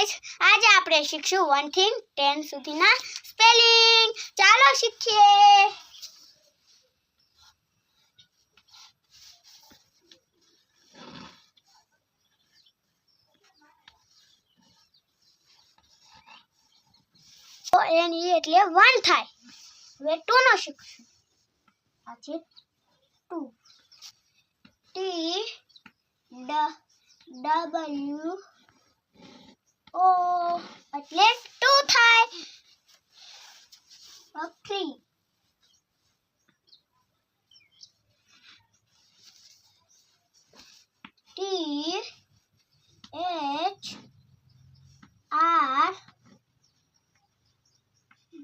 Guys, આજે આપણે શીખશું 1 થી 10 સુધીના સ્પેલિંગ. ચાલો શીખીએ. તો એની એટલે 1 થાય. હવે 2 નો શીખશું. આ છે 2. T W O એટલે 2 થાય. 3 T H R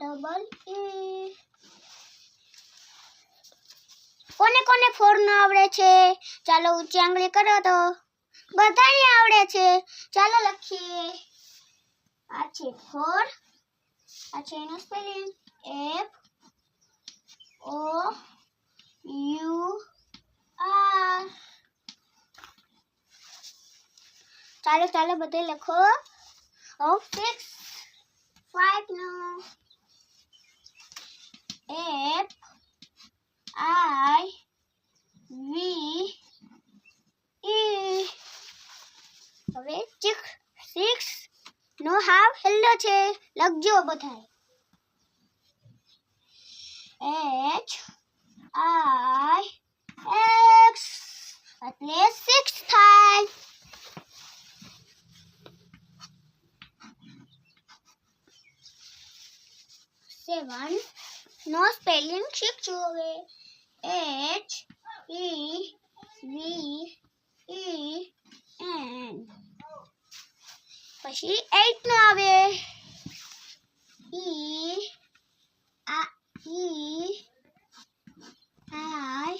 double E. કોને કોને 4 નો આવડે છે? ચાલો ઊંચી આંગળી કરો તો. બધાને આવડે છે. ચાલો લખીએ. આ છે 4. આ છે એનો spelling F O U R. ચાલો બધે લખો. 6 5 નો F I V E. હવે 6 નો હાવ હેલ્લો છે. લખજો બધાય. H I X એટલે 6 થાય. 7 નો સ્પેલિંગ શીખશું હવે. H E V E N. પછી 8 નો આવે. E I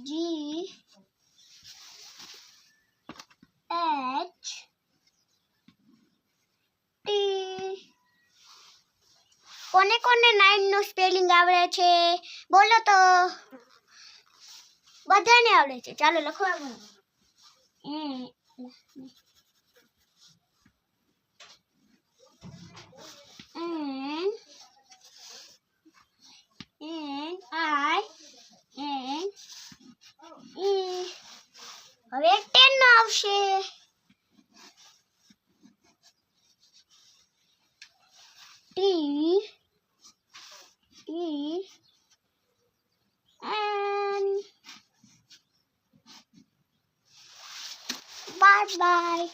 G H T. કોને કોને 9 નો સ્પેલિંગ આવડે છે? બોલો તો. બધાને આવડે છે. ચાલો લખવા માંડો. N I N E. હવે 10 નો આવશે. T E N. Bye bye.